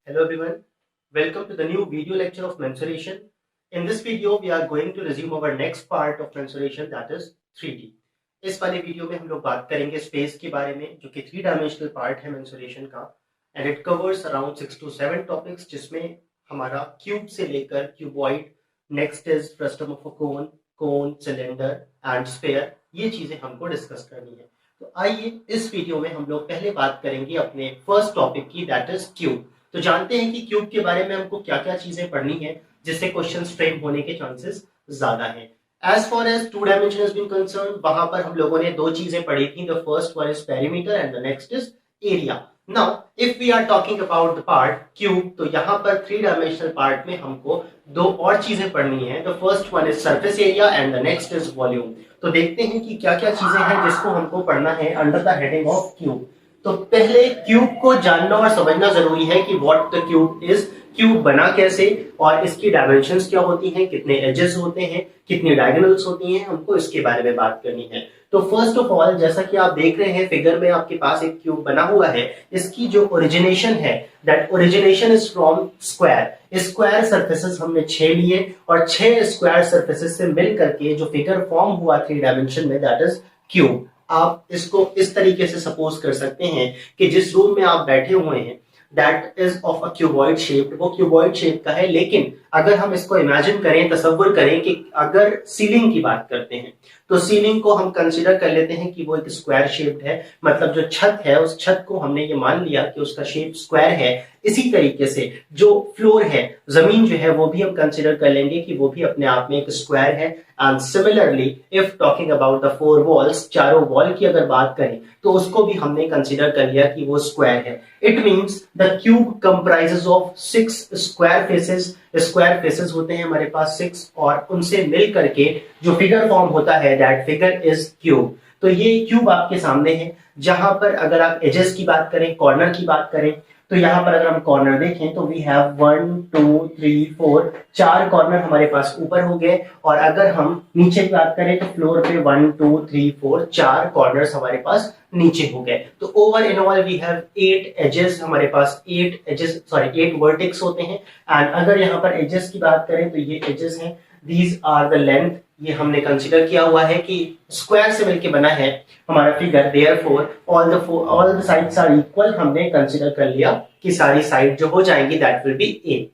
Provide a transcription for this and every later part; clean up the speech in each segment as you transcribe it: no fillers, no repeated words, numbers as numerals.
Hello everyone, welcome to the new video lecture of mensuration. In this video, we are going to resume our next part of mensuration, that is 3D. इस वाले video में हम लोग बात करेंगे space के बारे में, जो कि 3 डायमेंशनल पार्ट है mensuration का, and it covers around 6 to 7 topics, जिसमें हमारा क्यूब से लेकर cuboid, next is frustum of a cone, cylinder and sphere, ये चीजें हमको डिस्कस करनी है। तो आइए इस वीडियो में हम लोग पहले बात करेंगे अपने फर्स्ट टॉपिक की, दैट इज क्यूब। तो जानते हैं कि क्यूब के बारे में हमको क्या क्या चीजें पढ़नी है जिससे क्वेश्चन फ्रेम होने के चांसेस ज्यादा हैं। As far as 2 dimension has been concern, वहां पर हम लोगों ने दो चीजें पढ़ी थी। The first one is perimeter and the next is area. Now if we are talking about the part cube, तो यहाँ पर 3 डायमेंशनल पार्ट में हमको दो और चीजें पढ़नी है। The first one is surface area and the next is volume. तो देखते हैं कि क्या क्या चीजें हैं जिसको हमको पढ़ना है under the heading of cube. तो पहले क्यूब को जानना और समझना जरूरी है कि what the cube is, cube बना कैसे और इसकी डायमेंशंस क्या होती हैं, कितने एजेस होते हैं, कितनी डायगोनल्स होती हैं, हमको इसके बारे में बात करनी है। तो फर्स्ट ऑफ ऑल, जैसा कि आप देख रहे हैं फिगर में आपके पास एक क्यूब बना हुआ है। इसकी जो ओरिजिनेशन है, that origination is from square. Square surfaces हमने 6 लिए और 6 स्क्वायर सरफेसेस से मिल करके जो फिगर फॉर्म हुआ 3 डायमेंशन में, दैट इज क्यूब। आप इसको इस तरीके से सपोज कर सकते हैं कि जिस रूम में आप बैठे हुए हैं, that is of a cuboid shape, वो क्यूबॉइड शेप का है। लेकिन अगर हम इसको इमेजिन करें, तसव्वुर करें कि अगर सीलिंग की बात करते हैं, तो सीलिंग को हम कंसीडर कर लेते हैं कि वो एक स्क्वायर शेप्ड है। मतलब जो छत है, उस छत को हमने ये मान लिया कि उसका शेप स्क्वायर है। इसी तरीके से जो फ्लोर है, जमीन जो है, वो भी हम कंसीडर कर लेंगे कि वो भी अपने आप में एक स्क्वायर है। And similarly if talking about the 4 walls, चारों वॉल की अगर बात करें तो उसको भी हमने कंसीडर कर लिया कि वो स्क्वायर है। It means the cube comprises of 6 square faces. Square faces होते हैं हमारे पास 6, और उनसे मिल करके जो फिगर फॉर्म होता है, दैट फिगर इज क्यूब। तो ये क्यूब आपके सामने है, जहां पर अगर आप एजेस की बात करें, कॉर्नर की बात करें, तो यहां पर अगर हम कॉर्नर देखें तो वी हैव 1 2 3 4, 4 कॉर्नर हमारे पास ऊपर हो गए। और अगर हम नीचे की बात करें तो फ्लोर पे 1 2 3 4, 4 कॉर्नर्स हमारे पास नीचे हो गए। तो over in all we have 8 edges, हमारे पास 8 वर्टेक्स होते हैं। एंड अगर यहाँ पर एजेस की बात करें तो ये एजेस हैं, दीज आर द लेंथ। ये हमने कंसीडर किया हुआ है कि स्क्वायर से मिलके बना है हमारा figure, therefore all the sides are equal. हमने कंसीडर कर लिया कि सारी साइड जो हो जाएंगी, that will be a.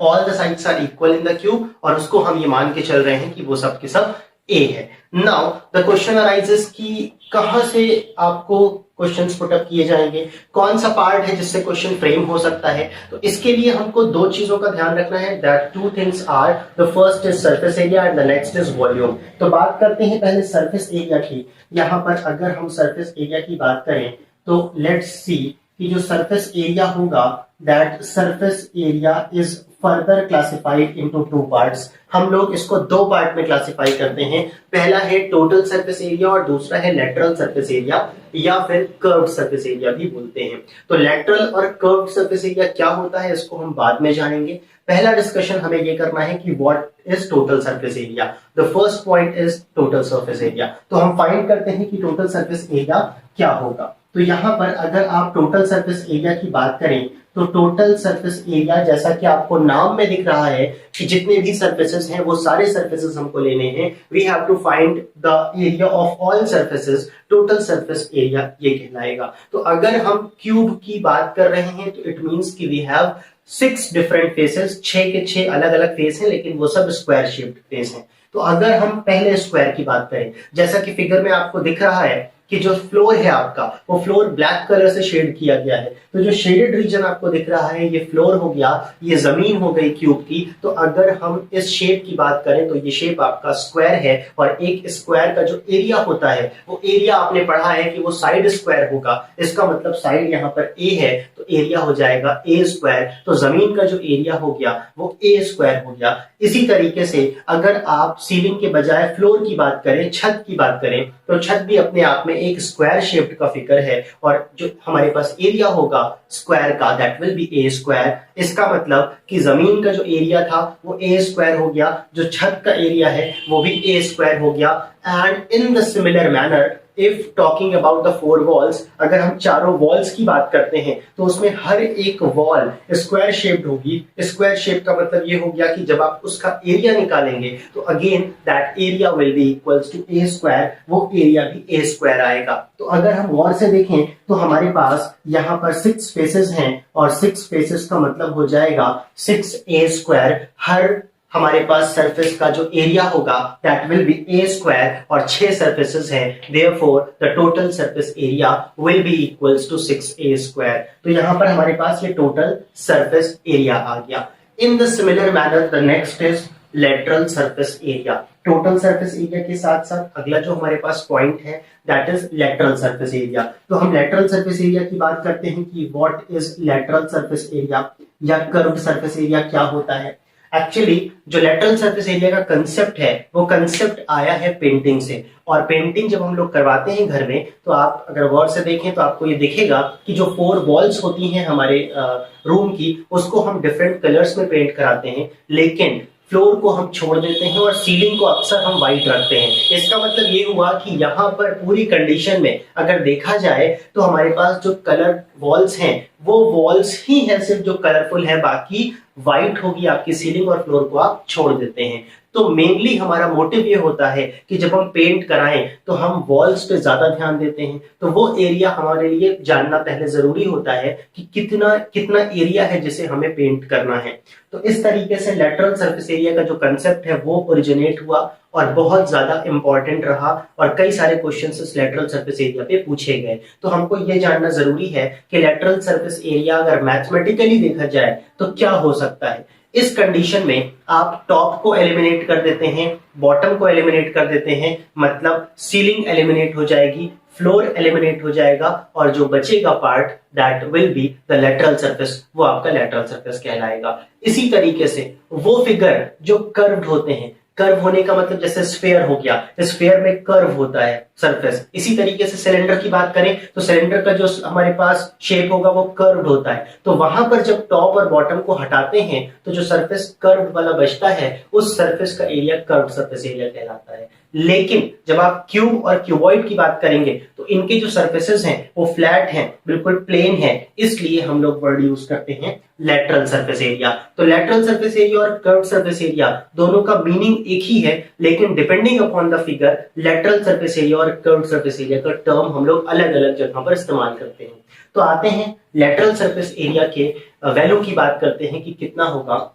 All the sides are equal in the cube, और उसको हम ये मान के चल रहे हैं कि वो सब के सब ए है। नाउ द क्वेश्चन अराइजेस कि कहां से आपको क्वेश्चंस पुट अप किए जाएंगे, कौन सा पार्ट है जिससे क्वेश्चन फ्रेम हो सकता है। तो इसके लिए हमको दो चीजों का ध्यान रखना है, that 2 things are, the first is surface area and the next is volume. तो बात करते हैं पहले सरफेस एरिया की। यहाँ पर अगर हम सरफेस एरिया की बात करें तो लेट्स सी कि जो सरफेस एरिया होगा, that surface area is further classified into 2 parts. हम लोग इसको 2 पार्ट में क्लासिफाई करते हैं। पहला है टोटल सरफेस एरिया और दूसरा है लेटरल सरफेस एरिया, या फिर कर्व्ड सरफेस एरिया भी बोलते हैं। तो लेटरल और कर्व्ड सरफेस एरिया क्या होता है, इसको हम बाद में जानेंगे। पहला डिस्कशन हमें ये करना है कि what is total surface area. The first point is total surface area. तो हम फाइंड करते हैं कि टोटल सरफेस एरिया क्या होगा। तो यहाँ पर अगर आप टोटल सरफेस एरिया की बात करें तो टोटल सरफेस एरिया, जैसा कि आपको नाम में दिख रहा है कि जितने भी सरफेसेस हैं वो सारे सरफेसेस हमको लेने हैं। We have to find the area of all surfaces. Total surface area ये कहलाएगा। तो अगर हम क्यूब की बात कर रहे हैं तो इट मींस कि वी हैव 6 डिफरेंट फेसेस, 6 के 6 अलग अलग फेस हैं, लेकिन वो सब स्क्वायर शेप्ड फेस हैं। तो अगर हम पहले स्क्वायर की बात करें, जैसा कि फिगर में आपको दिख रहा है कि जो फ्लोर है आपका, वो फ्लोर ब्लैक कलर से शेड किया गया है। तो जो शेडेड रीजन आपको दिख रहा है, ये फ्लोर हो गया, ये जमीन हो गई क्यूब की। तो अगर हम इस शेप की बात करें तो ये शेप आपका स्क्वायर है, और एक स्क्वायर का जो एरिया होता है, वो एरिया आपने पढ़ा है कि वो साइड स्क्वायर होगा। इसका मतलब साइड यहाँ पर ए है तो एरिया हो जाएगा ए स्क्वायर। तो जमीन का जो एरिया हो गया वो ए स्क्वायर हो गया। इसी तरीके से अगर आप सीलिंग के बजाय फ्लोर की बात करें, छत की बात करें, तो छत भी अपने आप में एक स्क्वायर शेप्ड का फिगर है, और जो हमारे पास एरिया होगा स्क्वायर का, that will be a square. इसका मतलब कि जमीन का जो एरिया था वो ए स्क्वायर हो गया, जो छत का एरिया है वो भी ए स्क्वायर हो गया। And in the similar manner if talking about the 4 walls, अगर हम चारों वॉल्स की बात करते हैं तो उसमें हर एक वॉल स्क्वायर शेप्ड होगी। स्क्वायर शेप का मतलब ये हो गया कि जब आप उसका एरिया निकालेंगे तो again that area will be equals to a square, वो एरिया भी ए स्क्वायर आएगा। तो अगर हम गौर से देखें तो हमारे पास यहाँ पर 6 फेसेस हैं और 6 फेसेस का मतलब हो जाएगा 6a स्क्वायर। हर हमारे पास सरफेस का जो एरिया होगा that will be a square और 6 सरफेसेस हैं, therefore the total surface area will be equals to 6a square. तो यहां पर हमारे पास ये टोटल सरफेस एरिया आ गया। इन the similar manner the next is lateral surface area. Total surface area के साथ साथ अगला जो हमारे पास पॉइंट है that is lateral surface area. तो हम लेटरल सरफेस एरिया की बात करते हैं कि what is lateral surface area या कर्व्ड सरफेस एरिया क्या होता है। एक्चुअली जो लेटरल सरफेस एरिया का कंसेप्ट है वो कंसेप्ट आया है पेंटिंग से, और पेंटिंग जब हम लोग करवाते हैं घर में तो आप अगर गौर से देखें तो आपको ये दिखेगा कि जो 4 वॉल्स होती हैं हमारे रूम की उसको हम डिफरेंट कलर्स में पेंट कराते हैं, लेकिन फ्लोर को हम छोड़ देते हैं और सीलिंग को अक्सर हम व्हाइट रखते हैं। इसका मतलब ये हुआ कि यहाँ पर पूरी कंडीशन में अगर देखा जाए तो हमारे पास जो कलर वॉल्स हैं वो वॉल्स ही है सिर्फ जो कलरफुल है, बाकी व्हाइट होगी आपकी सीलिंग और फ्लोर को आप छोड़ देते हैं। तो मेनली हमारा मोटिव ये होता है कि जब हम पेंट कराएं तो हम वॉल्स पे ज्यादा ध्यान देते हैं। तो वो एरिया हमारे लिए जानना पहले जरूरी होता है कि कितना कितना एरिया है जिसे हमें पेंट करना है। तो इस तरीके से लेटरल सरफेस एरिया का जो कंसेप्ट है वो ओरिजिनेट हुआ और बहुत ज्यादा इंपॉर्टेंट रहा और कई सारे क्वेश्चंस इस लेटरल सरफेस एरिया पे पूछे गए। तो हमको ये जानना जरूरी है कि लेटरल सरफेस एरिया अगर मैथमेटिकली देखा जाए तो क्या हो सकता है। इस कंडीशन में आप टॉप को एलिमिनेट कर देते हैं, बॉटम को एलिमिनेट कर देते हैं, मतलब सीलिंग एलिमिनेट हो जाएगी, फ्लोर एलिमिनेट हो जाएगा और जो बचेगा part that will be the lateral surface, वो आपका लेटरल सरफेस कहलाएगा। इसी तरीके से वो फिगर जो कर्व्ड होते हैं, कर्व होने का मतलब जैसे स्फेयर हो गया, स्फेयर में कर्व होता है सरफेस। इसी तरीके से सिलेंडर की बात करें तो सिलेंडर का जो हमारे पास शेप होगा वो कर्व्ड होता है। तो वहां पर जब टॉप और बॉटम को हटाते हैं तो जो सरफेस कर्व्ड वाला बचता है उस सरफेस का एरिया कर्व्ड सरफेस एरिया कहलाता है। लेकिन जब आप क्यूब और क्यूबॉइड की बात करेंगे तो इनके जो सरफेसेस हैं वो फ्लैट हैं, बिल्कुल प्लेन है, इसलिए हम लोग वर्ड यूज करते हैं लेटरल सरफेस एरिया। तो लेटरल सरफेस एरिया और कर्व्ड सरफेस एरिया दोनों का मीनिंग एक ही है, लेकिन depending upon the figure lateral surface area और कर्व्ड सरफेस एरिया का टर्म हम लोग अलग अलग जगह पर इस्तेमाल करते हैं। तो आते हैं लेटरल सरफेस एरिया के वैल्यू की बात करते हैं कि कितना होगा।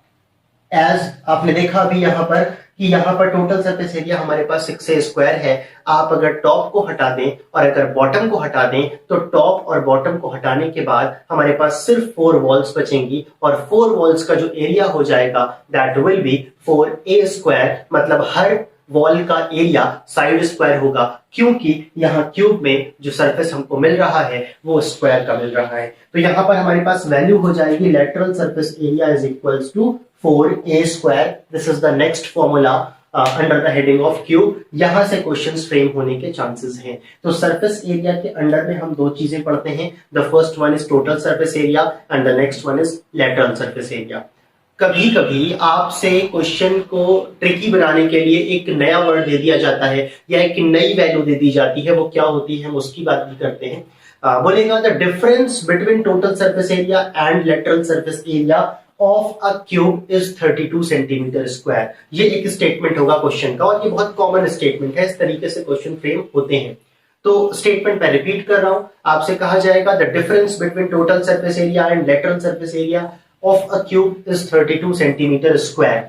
एज आपने देखा अभी यहाँ पर कि यहाँ पर टोटल सरफेस एरिया हमारे पास 6a स्क्वायर है। आप अगर टॉप को हटा दें और अगर बॉटम को हटा दें तो टॉप और बॉटम को हटाने के बाद हमारे पास सिर्फ 4 वॉल्स बचेंगी और 4 वॉल्स का जो एरिया हो जाएगा that will B 4a square, मतलब हर वॉल का एरिया साइड स्क्वायर होगा, क्योंकि यहाँ क्यूब में जो सरफेस हमको मिल रहा है वो स्क्वायर का मिल रहा है। तो यहाँ पर हमारे पास वैल्यू हो जाएगी lateral surface area is equals to 4a square. This is the next formula under the heading of cube. यहां से क्वेश्चंस फ्रेम होने के चांसेस हैं। तो सरफेस एरिया के अंडर में हम 2 चीजें पढ़ते हैं। The first one is total surface area and the next one is lateral surface area. कभी कभी आपसे क्वेश्चन को ट्रिकी बनाने के लिए एक नया वर्ड दे दिया जाता है या एक नई वैल्यू दे दी जाती है, वो क्या होती है हम उसकी बात भी करते हैं। बोलेगा the difference between total surface area and lateral surface area of a cube is 32 centimetre square. ये एक स्टेटमेंट होगा क्वेश्चन का और ये बहुत कॉमन स्टेटमेंट है। इस तरीके से क्वेश्चन फ्रेम होते हैं। तो स्टेटमेंट मैं रिपीट कर रहा हूं, आपसे कहा जाएगा the difference between total surface area and lateral surface area of a cube is 32 centimetre square.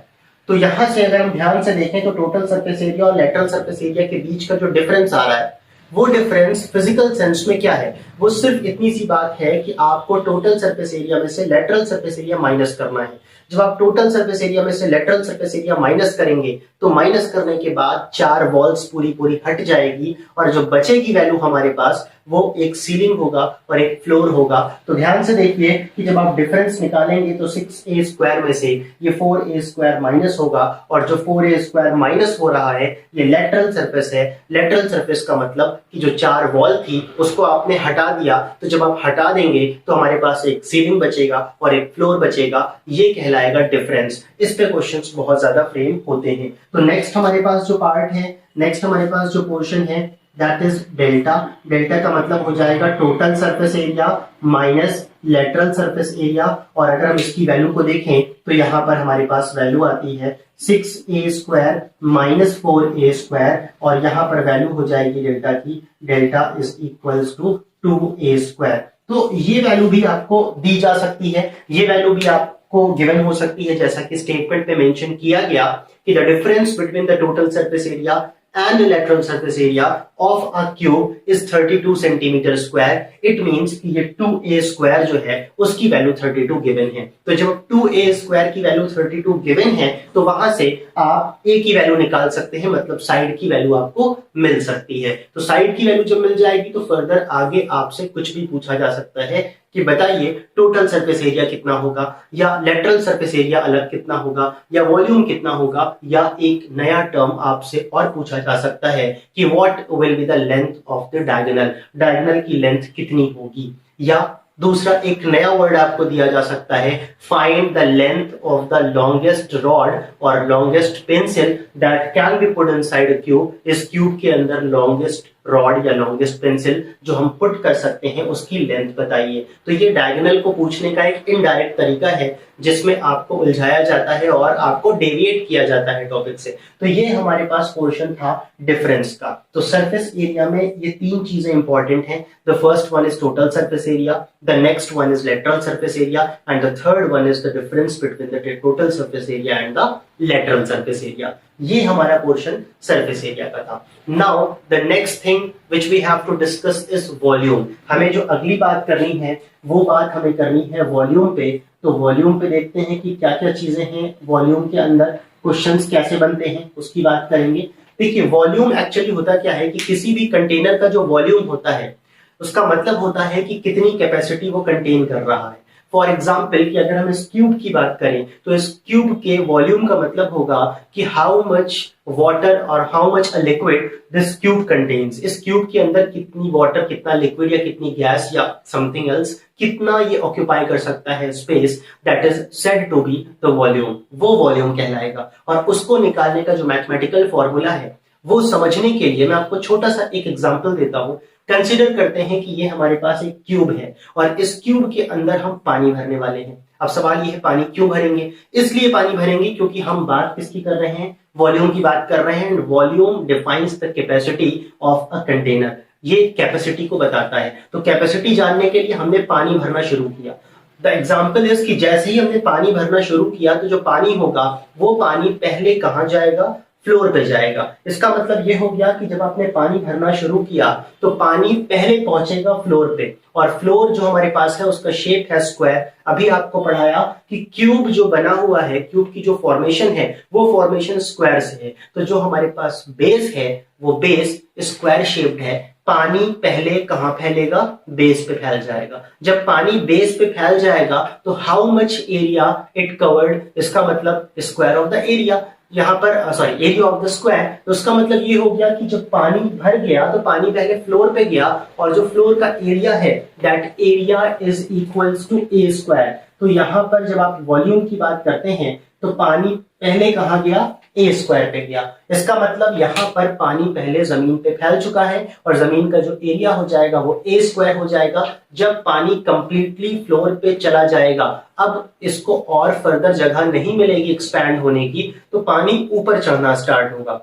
तो यहां से अगर हम ध्यान से देखें तो टोटल सरफेस एरिया और लेटरल सरफेस एरिया के बीच का जो डिफरेंस आ रहा है वो डिफरेंस फिजिकल सेंस में क्या है, वो सिर्फ इतनी सी बात है कि आपको टोटल सरफेस एरिया में से लेटरल सरफेस एरिया माइनस करना है। जब आप टोटल सरफेस एरिया में से लेटरल सरफेस एरिया माइनस करेंगे तो माइनस करने के बाद 4 वॉल्स पूरी हट जाएगी और जो बचेगी वैल्यू हमारे पास वो एक सीलिंग होगा और एक फ्लोर होगा। तो ध्यान से देखिए कि जब आप डिफरेंस निकालेंगे तो 6a स्क्वायर में से ये 4a स्क्वायर माइनस होगा और जो 4a स्क्वायर माइनस हो रहा है ये लेटरल सरफेस है। लेटरल सरफेस का मतलब कि जो 4 वॉल थी उसको आपने हटा दिया, तो जब आप हटा देंगे तो हमारे पास एक सीलिंग बचेगा और एक फ्लोर बचेगा, ये कहलाएगा डिफरेंस। इस पे क्वेश्चंस बहुत ज्यादा फ्रेम होते हैं। तो नेक्स्ट हमारे पास जो पार्ट है, नेक्स्ट हमारे पास जो पोर्शन है दैट इज डेल्टा। डेल्टा का मतलब हो जाएगा total surface area minus lateral surface area. और अगर हम इसकी वैल्यू को देखें तो यहाँ पर हमारे पास वैल्यू आती है 6a² माइनस 4a², और यहाँ पर वैल्यू हो जाएगी डेल्टा की, delta is equals to 2a²। तो ये वैल्यू भी आपको दी जा सकती है, ये वैल्यू भी आपको गिवन हो सकती है, जैसा कि स्टेटमेंट में मेंशन किया गया कि the difference between the total surface area and the lateral surface area of a cube is 32 centimeter square. It means कि ये 2a square जो है उसकी वैल्यू 32 गिवन है। तो जब 2a square की वैल्यू 32 गिवन है तो वहां से आप a की वैल्यू निकाल सकते हैं, मतलब साइड की वैल्यू आपको मिल सकती है। तो साइड की वैल्यू जब मिल जाएगी तो फर्दर आगे आपसे कुछ भी पूछा जा सकता है कि बताइए टोटल सरफेस एरिया कितना होगा, या लेटरल सरफेस एरिया अलग कितना होगा, या वॉल्यूम कितना होगा, या एक नया टर्म आपसे और पूछा जा सकता है कि what will be the length of the diagonal, diagonal की लेंथ कितनी होगी। या दूसरा एक नया वर्ड आपको दिया जा सकता है, find the length of the longest rod और longest pencil that can be put inside a cube. इस क्यूब के अंदर लॉन्गेस्ट रॉड या लॉन्गेस्ट पेंसिल जो हम पुट कर सकते हैं उसकी लेंथ बताइए। तो ये डायगोनल को पूछने का एक इनडायरेक्ट तरीका है जिसमें आपको उलझाया जाता है और आपको डेविएट किया जाता है टॉपिक से। तो ये हमारे पास पोर्शन था डिफरेंस का। तो सरफेस एरिया में ये तीन चीजें इंपॉर्टेंट हैं। The first one is total surface area, the next one is lateral surface area, and the third one is the difference between the total surface area and the lateral surface area. ये हमारा portion surface area का था। Now the next thing which we have to discuss is volume. हमें जो अगली बात करनी है वो बात हमें करनी है वॉल्यूम पे। तो वॉल्यूम पे देखते हैं कि क्या क्या चीजें हैं वॉल्यूम के अंदर, क्वेश्चंस कैसे बनते हैं उसकी बात करेंगे। देखिए वॉल्यूम एक्चुअली होता क्या है कि किसी भी कंटेनर का जो वॉल्यूम होता है उसका मतलब होता है कि कितनी कैपेसिटी वो कंटेन कर रहा है। फॉर एग्जाम्पल कि अगर हम इस क्यूब की बात करें तो इस क्यूब के वॉल्यूम का मतलब होगा कि हाउ मच वाटर और how much a liquid this cube contains. इस क्यूब के अंदर कितनी वाटर, कितना लिक्विड या कितनी गैस या समथिंग एल्स, कितना ये ऑक्यूपाई कर सकता है space, that is said to be the volume. वो वॉल्यूम कहलाएगा। और उसको निकालने का जो मैथमेटिकल फॉर्मूला है वो समझने के लिए मैं आपको छोटा सा एक एग्जांपल देता हूं। कंसीडर करते हैं कि ये हमारे पास एक क्यूब है और इस क्यूब के अंदर हम पानी भरने वाले हैं। अब सवाल ये है पानी क्यों भरेंगे? इसलिए पानी भरेंगे क्योंकि हम बात किसकी कर रहे हैं, वॉल्यूम की बात कर रहे हैं। And volume defines the capacity of a container, ये कैपेसिटी को बताता है। तो कैपेसिटी जानने के लिए हमने पानी भरना शुरू किया। द एग्जाम्पल इज कि जैसे ही हमने पानी भरना शुरू किया तो जो पानी होगा वो पानी पहले कहां जाएगा, फ्लोर पे जाएगा। इसका मतलब ये हो गया कि जब आपने पानी भरना शुरू किया तो पानी पहले पहुंचेगा फ्लोर पे, और फ्लोर जो हमारे पास है उसका शेप है स्क्वायर। अभी आपको पढ़ाया कि क्यूब जो बना हुआ है, क्यूब की जो फॉर्मेशन है वो फॉर्मेशन स्क्वायर से है। तो जो हमारे पास बेस है वो बेस स्क्वायर शेप्ड है। पानी पहले कहां फैलेगा, बेस पे फैल जाएगा। जब पानी बेस पे फैल जाएगा तो how much area it covered, इसका मतलब स्क्वायर ऑफ द एरिया। यहाँ पर sorry area of the square. तो उसका मतलब ये हो गया कि जब पानी भर गया तो पानी पहले फ्लोर पे गया, और जो फ्लोर का एरिया है that area is equals to a square. तो यहाँ पर जब आप वॉल्यूम की बात करते हैं तो पानी पहले कहाँ गया, ए स्क्वायर पे गया। इसका मतलब यहाँ पर पानी पहले जमीन पे फैल चुका है और जमीन का जो एरिया हो जाएगा वो ए स्क्वायर हो जाएगा जब पानी कंप्लीटली फ्लोर पे चला जाएगा। अब इसको और फर्दर जगह नहीं मिलेगी एक्सपैंड होने की, तो पानी ऊपर चढ़ना स्टार्ट होगा।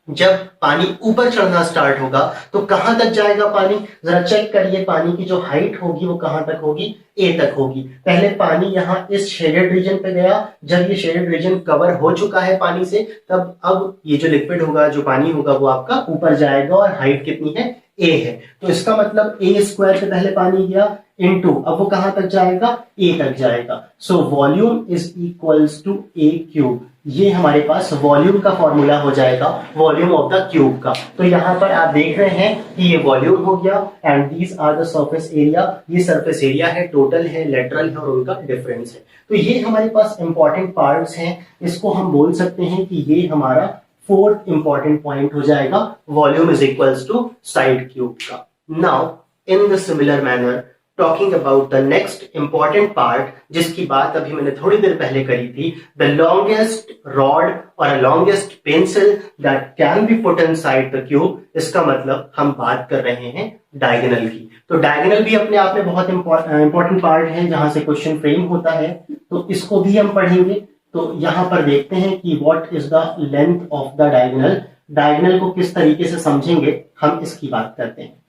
जब पानी ऊपर चढ़ना स्टार्ट होगा तो कहां तक जाएगा पानी, जरा चेक करिए। पानी की जो हाइट होगी वो कहां तक होगी, ए तक होगी। पहले पानी यहाँ इस शेडेड रीजन पे गया, जब ये शेडेड रीजन कवर हो चुका है पानी से तब अब ये जो लिक्विड होगा, जो पानी होगा वो आपका ऊपर जाएगा और हाइट कितनी है, ए है। तो इसका मतलब ए स्क्वायर से पहले पानी गया इनटू अब वो कहां तक जाएगा, ए तक जाएगा। So volume is equals to a cube. ये हमारे पास वॉल्यूम का फॉर्मूला हो जाएगा, वॉल्यूम ऑफ द क्यूब का। तो यहाँ पर आप देख रहे हैं कि ये वॉल्यूम हो गया and these are the surface area. ये सरफेस एरिया है, टोटल है, लेटरल है और उनका डिफरेंस है। तो ये हमारे पास इंपॉर्टेंट पार्ट्स हैं। इसको हम बोल सकते हैं कि ये हमारा फोर्थ इंपॉर्टेंट पॉइंट हो जाएगा, volume is equals to side cube का। Now in the similar manner talking about the next important part, जिसकी बात अभी मैंने थोड़ी देर पहले करी थी, द लॉन्गेस्ट रॉड और longest pencil that can be put inside the cube. इसका मतलब हम बात कर रहे हैं डायगोनल की। तो डायगोनल भी अपने आप में बहुत इंपॉर्टेंट पार्ट है जहां से क्वेश्चन फ्रेम होता है, तो इसको भी हम पढ़ेंगे। तो यहां पर देखते हैं कि what is the length of the diagonal. Diagonal को किस तरीके से समझेंगे, हम इसकी बात करते हैं।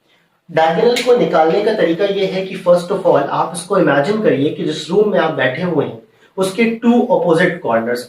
डायगोनल को निकालने का तरीका यह है कि फर्स्ट ऑफ ऑल आप इसको इमेजिन करिए कि जिस रूम में आप बैठे हुए हैं उसके टू अपोजिट कॉर्नर्स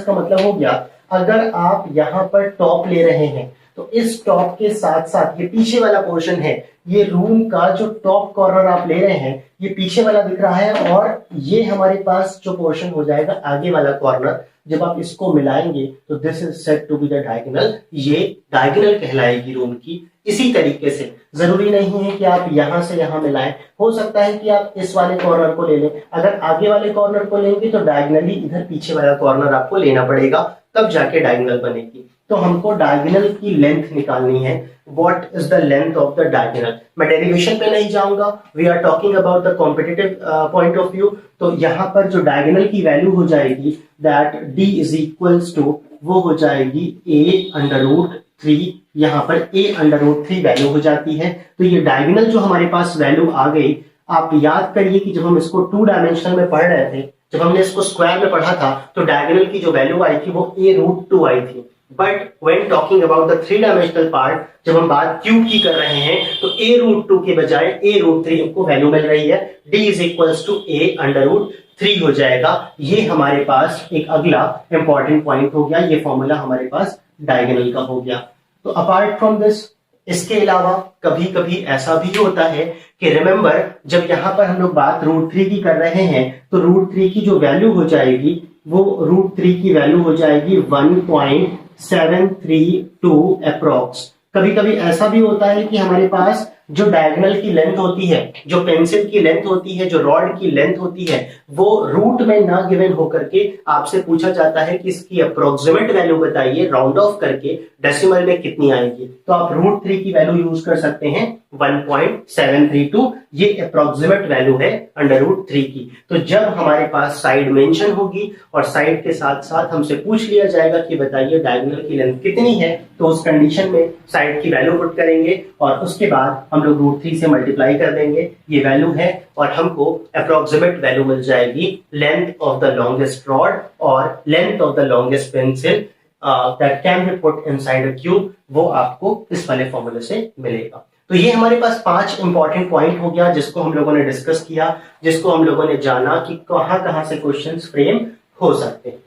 का मतलब हो गया, अगर आप यहां पर टॉप ले रहे हैं तो इस टॉप के साथ साथ ये पीछे वाला पोर्शन है, ये रूम का जो टॉप कॉर्नर आप ले रहे हैं ये पीछे वाला दिख रहा है, और ये हमारे पास जो पोर्शन हो जाएगा आगे वाला कॉर्नर, जब आप इसको मिलाएंगे तो this is said to be the diagonal. ये डायगोनल कहलाएगी रूम की। इसी तरीके से जरूरी नहीं है कि आप यहां से यहां मिलाएं, हो सकता है कि आप इस वाले कॉर्नर को ले लें। अगर आगे वाले कॉर्नर को लेंगे तो डायगोनली इधर पीछे वाला कॉर्नर आपको लेना पड़ेगा, तब जाके डायगोनल बनेगी। तो हमको डायगोनल की लेंथ निकालनी है। What is the length of the diagonal. मैं डेरिवेशन पे नहीं जाऊंगा, we are talking about the competitive point of view. तो यहाँ पर जो डायगोनल की वैल्यू हो जाएगी that d is equals to, वो हो जाएगी a√3। यहाँ पर a√3 वैल्यू हो जाती है। तो ये डायगोनल जो हमारे पास वैल्यू आ गई, आप याद करिए कि जब हम इसको 2 डायमेंशनल में पढ़ रहे थे, जब हमने इसको स्क्वायर में पढ़ा था, तो डायगोनल की जो वैल्यू आई थी वो a√2 आई थी। But when talking about the 3 dimensional part, जब हम बात क्यूब की कर रहे हैं, तो a√2 के बजाय a√3 हमको वैल्यू मिल रही है। d is equals to a√3 हो जाएगा। ये हमारे पास एक अगला इंपॉर्टेंट पॉइंट हो गया। ये फॉर्मूला हमारे पास डायगोनल का हो गया। तो अपार्ट फ्रॉम दिस, इसके अलावा कभी कभी ऐसा भी होता है कि रिमेंबर, जब यहां पर हम लोग बात √3 की कर रहे हैं, तो √3 की जो वैल्यू हो जाएगी वो √3 की वैल्यू हो जाएगी 1.732 अप्रोक्स। कभी कभी ऐसा भी होता है कि हमारे पास जो डायगोनल की लेंथ होती है, जो पेंसिल की लेंथ होती है, जो रॉड की लेंथ होती है, वो रूट में ना गिवन होकर के आपसे पूछा जाता है कि इसकी अप्रोक्सीमेट वैल्यू बताइए, राउंड ऑफ करके डेसिमल में कितनी आएगी। तो आप √3 की वैल्यू यूज कर सकते हैं 1.732। ये अप्रोक्सीमेट वैल्यू है √3 की। तो जब हमारे पास साइड मेंशन होगी और साइड के साथ साथ हमसे पूछ लिया जाएगा कि बताइए डायगोनल की लेंथ कितनी है, तो उस कंडीशन में साइड की वैल्यू पुट करेंगे और उसके बाद हम लोग √3 से मल्टीप्लाई कर देंगे। ये वैल्यू है और हमको अप्रोक्सीमेट वैल्यू मिल जाएगी length of the longest rod और length of the longest pencil that can be put inside a cube. वो आपको इस वाले फॉर्मूले से मिलेगा। तो ये हमारे पास 5 इंपॉर्टेंट पॉइंट हो गया जिसको हम लोगों ने डिस्कस किया, जिसको हम लोगों ने जाना कि कहां कहां से क्वेश्चंस फ्रेम हो सकते हैं।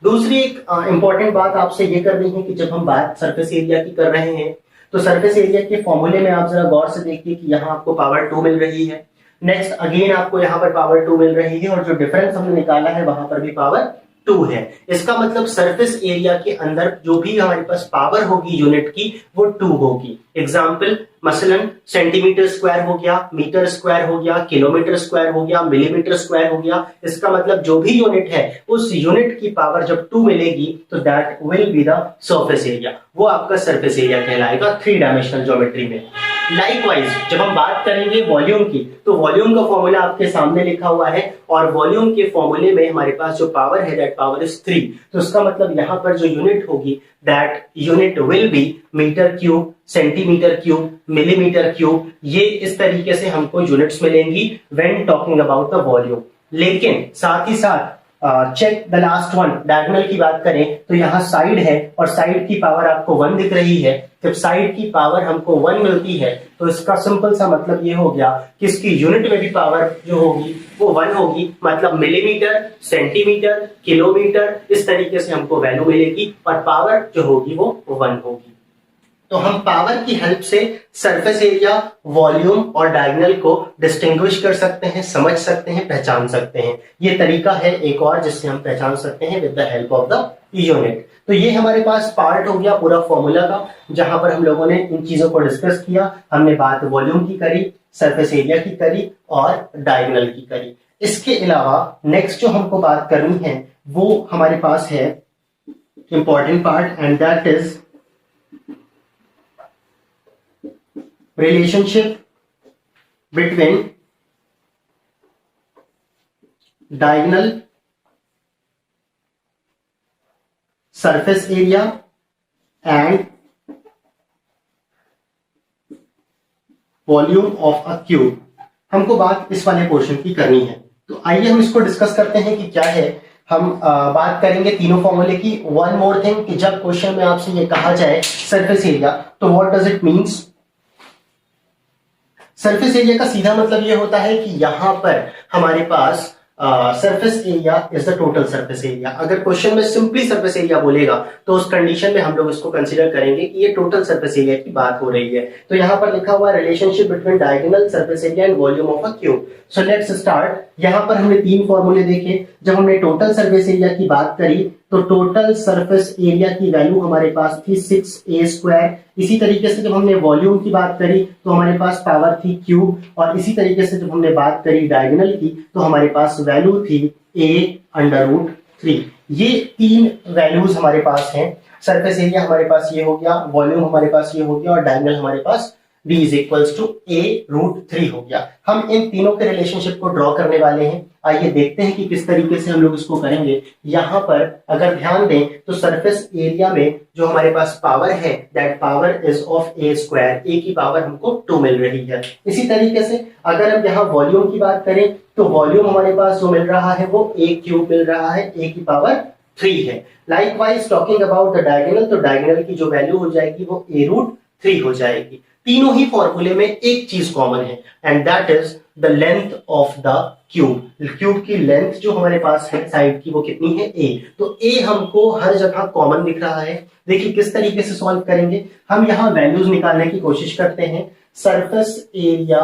दूसरी एक इंपॉर्टेंट बात आपसे ये करनी है कि जब हम बात सरफेस एरिया की कर रहे हैं, तो सरफेस एरिया के फॉर्मूले में आप जरा गौर से देखिए कि यहाँ आपको पावर 2 मिल रही है। नेक्स्ट अगेन आपको यहाँ पर पावर 2 मिल रही है और जो डिफरेंस हमने निकाला है वहां पर भी पावर 2 है। इसका मतलब सरफेस एरिया के अंदर जो भी हमारे पास पावर होगी यूनिट की, वो 2 होगी। एग्जाम्पल मसलन सेंटीमीटर स्क्वायर हो गया, मीटर स्क्वायर हो गया, किलोमीटर स्क्वायर हो गया, मिलीमीटर स्क्वायर हो गया। इसका मतलब जो भी यूनिट है उस यूनिट की पावर जब 2 मिलेगी तो that will be the surface area. वो आपका सरफेस एरिया कहलाएगा 3 डायमेंशनल ज्योमेट्री में। लाइकवाइज जब हम बात करेंगे वॉल्यूम की, तो वॉल्यूम का फॉर्मूला आपके सामने लिखा हुआ है और वॉल्यूम के फॉर्मूले में हमारे पास जो पावर है दैट पावर इज 3। तो इसका मतलब यहाँ पर जो यूनिट होगी that unit will be metre cube, centimetre cube, millimetre cube. ये इस तरीके से हमको यूनिट्स मिलेंगी when talking about the volume. लेकिन साथ ही साथ check the last one, diagonal की बात करें तो यहाँ साइड है और साइड की पावर आपको 1 दिख रही है। जब साइड की पावर हमको 1 मिलती है तो इसका सिंपल सा मतलब ये हो गया कि इसकी यूनिट में भी पावर जो होगी वो 1 होगी। मतलब मिलीमीटर, सेंटीमीटर, किलोमीटर, इस तरीके से हमको वैल्यू मिलेगी और पावर जो होगी वो 1 होगी। तो हम पावर की हेल्प से सरफेस एरिया, वॉल्यूम और डायगोनल को डिस्टिंग्विश कर सकते हैं, समझ सकते हैं, पहचान सकते हैं। ये तरीका है एक और जिससे हम पहचान सकते हैं with the help of the unit. तो ये हमारे पास पार्ट हो गया पूरा फॉर्मूला का, जहां पर हम लोगों ने इन चीजों को डिस्कस किया। हमने बात वॉल्यूम की करी, सरफेस एरिया की करी और डायगोनल की करी। इसके अलावा नेक्स्ट जो हमको बात करनी है वो हमारे पास है important part and that is relationship between diagonal surface area and volume of a cube. हमको बात इस वाले पोर्शन की करनी है, तो आइए हम इसको डिस्कस करते हैं कि क्या है। हम बात करेंगे तीनों फॉर्मूले की। वन मोर थिंग कि जब क्वेश्चन में आपसे ये कहा जाए सरफेस एरिया, तो what does it means. Surface area का सीधा मतलब ये होता है कि यहां पर हमारे पास surface area is the total surface area. अगर क्वेश्चन में सिंपली सरफेस एरिया बोलेगा तो उस कंडीशन में हम लोग इसको कंसीडर करेंगे कि ये टोटल सरफेस एरिया की बात हो रही है। तो यहां पर लिखा हुआ है relationship between diagonal surface area and volume of a cube. So let's start. यहां पर हमने तीन फॉर्मूले देखे। जब हमने टोटल सरफेस एरिया की बात करी तो टोटल सरफेस एरिया की वैल्यू हमारे पास थी 6a²। इसी तरीके से जब हमने वॉल्यूम की बात करी तो हमारे पास पावर थी क्यूब, और इसी तरीके से जब हमने बात करी डायगोनल की तो हमारे पास वैल्यू थी a√3। ये तीन वैल्यूज हमारे पास हैं। सरफेस एरिया हमारे पास ये हो गया, वॉल्यूम हमारे पास ये हो गया, और डायगोनल हमारे पास b is equals to a√3 हो गया। हम इन तीनों के रिलेशनशिप को ड्रॉ करने वाले हैं। आइए देखते हैं कि किस तरीके से हम लोग इसको करेंगे। यहां पर अगर ध्यान दें तो सरफेस एरिया में जो हमारे पास पावर है that power is of a²। a की पावर हमको 2 मिल रही है। इसी तरीके से अगर हम यहाँ वॉल्यूम की बात करें तो वॉल्यूम हमारे पास जो मिल रहा है वो a³ मिल रहा है, a की पावर 3 है। Likewise talking about the diagonal, तो डायगोनल की जो वैल्यू हो जाएगी वो a√3 हो जाएगी। तीनों ही फॉर्मूले में एक चीज कॉमन है and that is the length of the cube. Cube की लेंथ जो हमारे पास है साइड की वो कितनी है a। तो a हमको हर जगह कॉमन दिख रहा है। देखिए किस तरीके से सॉल्व करेंगे। हम यहां वैल्यूज निकालने की कोशिश करते हैं। Surface area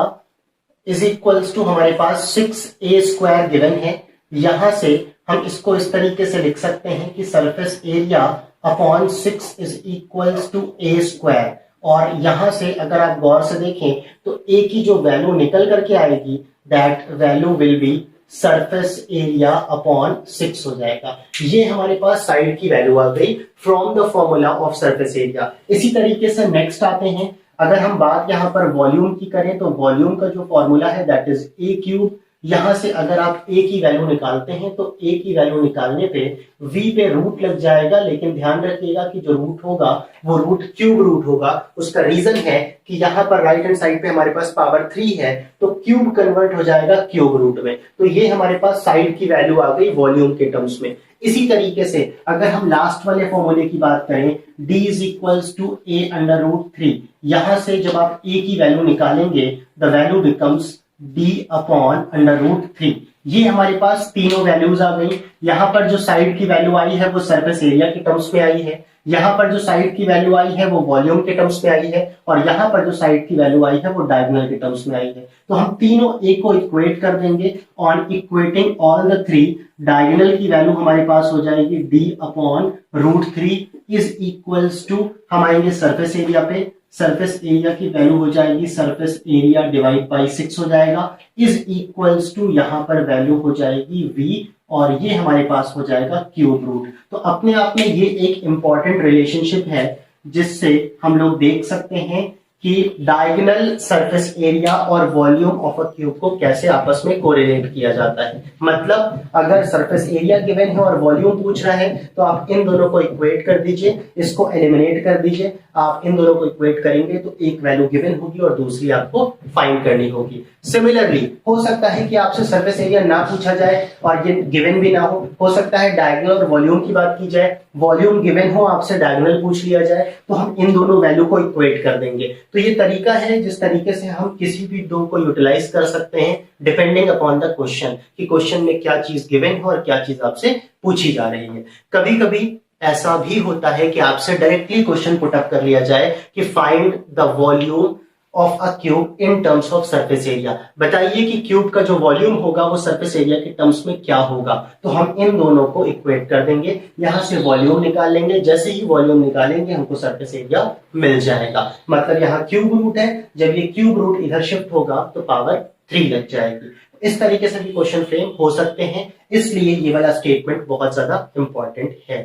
is equals to हमारे पास 6a² गिवन है। यहां से हम इसको इस तरीके से लिख सकते हैं कि surface area upon 6 is equals to a²। और यहां से अगर आप गौर से देखें तो a की जो वैल्यू निकल करके आएगी that value will be surface area upon 6 हो जाएगा। ये हमारे पास साइड की वैल्यू आ गई from the formula of surface area. इसी तरीके से नेक्स्ट आते हैं। अगर हम बात यहां पर वॉल्यूम की करें तो वॉल्यूम का जो फॉर्मूला है दैट इज a³। यहां से अगर आप a की वैल्यू निकालते हैं तो a की वैल्यू निकालने पे v पे रूट लग जाएगा, लेकिन ध्यान रखिएगा कि जो रूट होगा वो रूट क्यूब रूट होगा। उसका रीजन है कि यहाँ पर राइट हैंड साइड पे हमारे पास पावर 3 है तो क्यूब कन्वर्ट हो जाएगा क्यूब रूट में। तो ये हमारे पास साइड की वैल्यू आ गई वॉल्यूम के टर्म्स में। इसी तरीके से अगर हम लास्ट वाले फॉर्मूले की बात करें d is equals to a√3, यहां से जब आप a की वैल्यू निकालेंगे the value becomes d upon √3। ये हमारे पास तीनों वैल्यूज आ गई। यहाँ पर जो साइड की वैल्यू आई है वो सरफेस एरिया के टर्म्स में आई है, यहाँ पर जो साइड की वैल्यू आई है वो वॉल्यूम के टर्म्स में आई है, और यहाँ पर जो साइड की वैल्यू आई है वो डायगोनल के टर्म्स में आई है। तो हम तीनों a को इक्वेट कर देंगे। On equating all the three diagonal की वैल्यू हमारे पास हो जाएगी d upon √3 is equals to हम आएंगे सरफेस एरिया पे। सरफेस एरिया की वैल्यू हो जाएगी सरफेस एरिया डिवाइड बाई 6 हो जाएगा इज इक्वल्स टू यहाँ पर वैल्यू हो जाएगी v, और ये हमारे पास हो जाएगा क्यूब रूट। तो अपने आप में ये एक इंपॉर्टेंट रिलेशनशिप है जिससे हम लोग देख सकते हैं कि डायगोनल सरफेस एरिया और वॉल्यूम ऑफ अ क्यूब को कैसे आपस में कोरिलेट किया जाता है। मतलब अगर सरफेस एरिया गिवन है और वॉल्यूम पूछ रहा है तो आप इन दोनों को इक्वेट कर दीजिए, इसको एलिमिनेट कर दीजिए। आप इन दोनों को इक्वेट करेंगे तो एक वैल्यू गिवन होगी और दूसरी आपको फाइंड करनी होगी। सिमिलरली हो सकता है कि आपसे सरफेस एरिया ना पूछा जाए और ये गिवन भी ना हो सकता है डायगोनल और वॉल्यूम की बात की जाए, वॉल्यूम गिवन हो आपसे डायगोनल पूछ लिया जाए, तो हम इन दोनों वैल्यू को इक्वेट कर देंगे। तो ये तरीका है जिस तरीके से हम किसी भी दो को यूटिलाइज कर सकते हैं डिपेंडिंग अपॉन द क्वेश्चन, कि क्वेश्चन में क्या चीज गिवन है और क्या चीज आपसे पूछी जा रही है। कभी कभी ऐसा भी होता है कि आपसे डायरेक्टली क्वेश्चन पुट अप कर लिया जाए कि find the volume of a cube in terms of surface area. बताइए कि क्यूब का जो वॉल्यूम होगा वो सरफेस एरिया के टर्म्स में क्या होगा। तो हम इन दोनों को इक्वेट कर देंगे, यहां से वॉल्यूम निकाल लेंगे, जैसे ही वॉल्यूम निकालेंगे हमको सरफेस एरिया मिल जाएगा। मतलब यहाँ क्यूब रूट है, जब ये क्यूब रूट इधर शिफ्ट होगा तो पावर 3 लग जाएगी। इस तरीके से भी क्वेश्चन फ्रेम हो सकते हैं, इसलिए ये वाला स्टेटमेंट बहुत ज्यादा इंपॉर्टेंट है।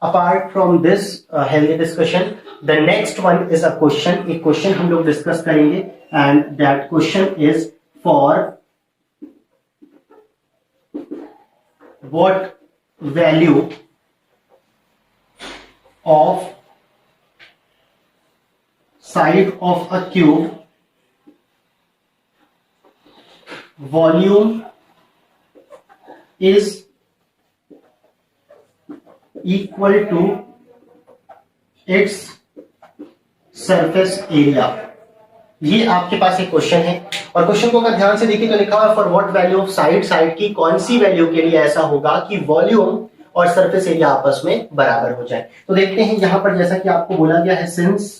Apart from this healthy discussion, the next one is a question. एक क्वेश्चन हम लोग डिस्कस करेंगे and that question is for what value of side of a cube volume is equal to its surface area। ये आपके पास एक question है और question को अगर ध्यान से देखिए तो लिखा हुआ for what value of side, side की कौन सी वैल्यू के लिए ऐसा होगा कि वॉल्यूम और सरफेस एरिया आपस में बराबर हो जाए। तो देखते हैं यहां पर जैसा कि आपको बोला गया है since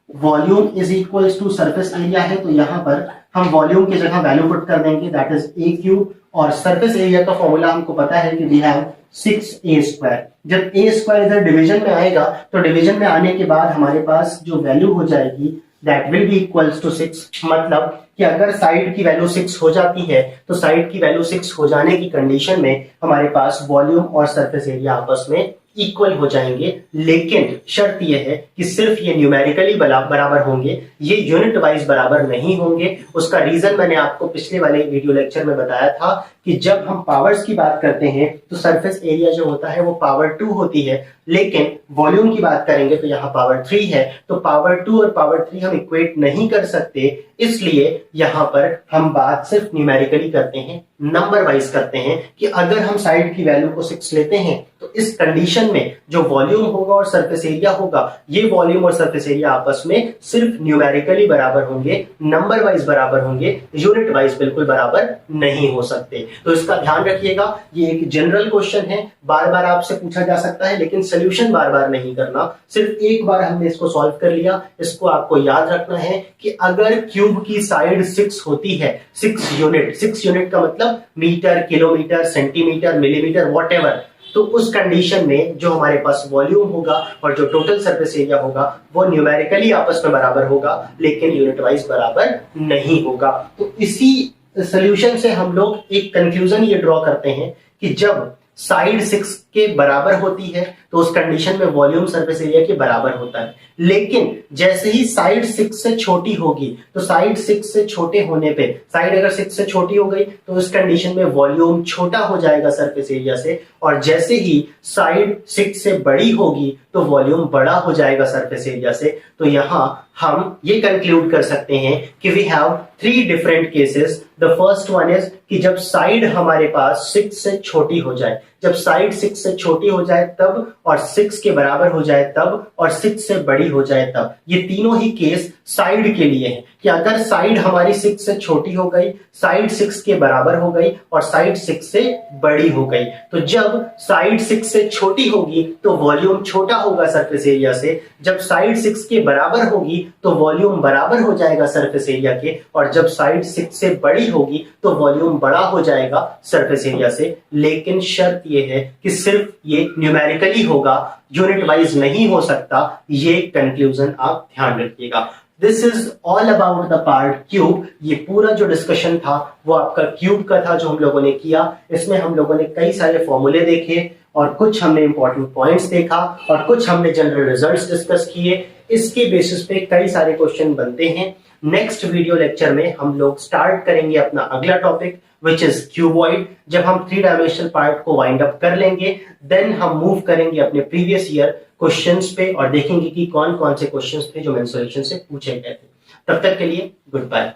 volume is equals to surface area है, तो यहां पर हम वॉल्यूम की जगह वैल्यू पुट कर देंगे दैट इज ए क्यूब, और सरफेस एरिया का फॉर्मूला हमको पता है कि वी हैव 6a²। जब a² इधर डिवीजन में आएगा तो डिवीजन में आने के बाद हमारे पास जो वैल्यू हो जाएगी that will be equals to 6। मतलब कि अगर साइड की वैल्यू 6 हो जाती है तो साइड की वैल्यू 6 हो जाने की कंडीशन में हमारे पास वॉल्यूम और सरफेस एरिया आपस में इक्वल हो जाएंगे। लेकिन शर्त यह है कि सिर्फ ये न्यूमेरिकली बराबर होंगे, ये यूनिट वाइज बराबर नहीं होंगे। उसका रीजन मैंने आपको पिछले वाले वीडियो लेक्चर में बताया था कि जब हम पावर्स की बात करते हैं तो सरफेस एरिया जो होता है वो पावर 2 होती है, लेकिन वॉल्यूम की बात करेंगे तो यहाँ पावर 3 है। तो पावर 2 और पावर 3 हम इक्वेट नहीं कर सकते, इसलिए यहां पर हम बात सिर्फ न्यूमेरिकली करते हैं, नंबर वाइज करते हैं कि अगर हम साइड की वैल्यू को 6 लेते हैं तो इस कंडीशन में जो वॉल्यूम होगा और सरफेस एरिया होगा, ये वॉल्यूम और सरफेस एरिया आपस में सिर्फ न्यूमेरिकली बराबर होंगे, नंबर वाइज बराबर होंगे, यूनिट वाइज बिल्कुल बराबर नहीं हो सकते। तो इसका ध्यान रखिएगा, ये एक जनरल क्वेश्चन है, बार बार आपसे पूछा जा सकता है, लेकिन सोल्यूशन बार बार नहीं करना। सिर्फ एक बार हमने इसको सॉल्व कर लिया। इसको आपको याद रखना है कि अगर क्यूब की साइड 6 होती है, 6 यूनिट का मतलब metre, kilometre, centimetre, millimetre, whatever, तो उस कंडीशन में जो हमारे पास वॉल्यूम होगा और जो टोटल सरफेस एरिया होगा वो न्यूमेरिकली आपस में बराबर होगा, लेकिन यूनिट वाइज बराबर नहीं होगा। तो इसी सोल्यूशन से हम लोग एक कंक्लूजन ये ड्रॉ करते हैं कि जब साइड 6 के बराबर होती है तो उस कंडीशन में वॉल्यूम सरफेस एरिया के बराबर होता है, लेकिन जैसे ही साइड 6 से छोटी होगी तो साइड 6 से छोटे होने पे, साइड अगर 6 से छोटी हो गई तो उस कंडीशन में वॉल्यूम छोटा हो जाएगा सरफेस एरिया से, और जैसे ही साइड 6 से बड़ी होगी तो वॉल्यूम बड़ा हो जाएगा सरफेस एरिया से। तो यहां हम ये कंक्लूड कर सकते हैं कि we have 3 different cases. The first one is कि जब साइड हमारे पास 6 से छोटी हो जाए, जब साइड 6 से छोटी हो जाए तब, और 6 के बराबर हो जाए तब, और 6 से बड़ी हो जाए तब। ये तीनों ही केस साइड के लिए है कि अगर साइड हमारी 6 से छोटी हो गई, साइड 6 के बराबर हो गई और साइड 6 से बड़ी हो गई। तो जब साइड 6 से छोटी होगी तो वॉल्यूम छोटा होगा सरफेस एरिया से, जब साइड 6 के बराबर होगी तो वॉल्यूम बराबर हो जाएगा सरफेस एरिया के, और जब साइड 6 से बड़ी होगी तो वॉल्यूम बड़ा हो जाएगा सरफेस एरिया से। लेकिन शर्त यह है कि सिर्फ ये न्यूमेरिकली होगा, यूनिट वाइज नहीं हो सकता। ये कंक्लूजन आप ध्यान रखिएगा। This is all about the part cube. ये पूरा जो डिस्कशन था वो आपका क्यूब का था जो हम लोगों ने किया। इसमें हम लोगों ने कई सारे फॉर्मूले देखे और कुछ हमने इंपॉर्टेंट पॉइंट्स देखा और कुछ हमने जनरल रिजल्ट्स डिस्कस किए। इसके बेसिस पे कई सारे क्वेश्चन बनते हैं। नेक्स्ट वीडियो लेक्चर में हम लोग स्टार्ट करेंगे अपना अगला टॉपिक विच इज क्यूबॉइड। जब हम 3 डायमेंशनल पार्ट को वाइंड अप कर लेंगे देन हम मूव करेंगे अपने प्रीवियस ईयर क्वेश्चंस पे और देखेंगे कि कौन कौन से क्वेश्चंस थे जो मेंसुरेशन से पूछे गए थे। तब तक के लिए गुड बाय।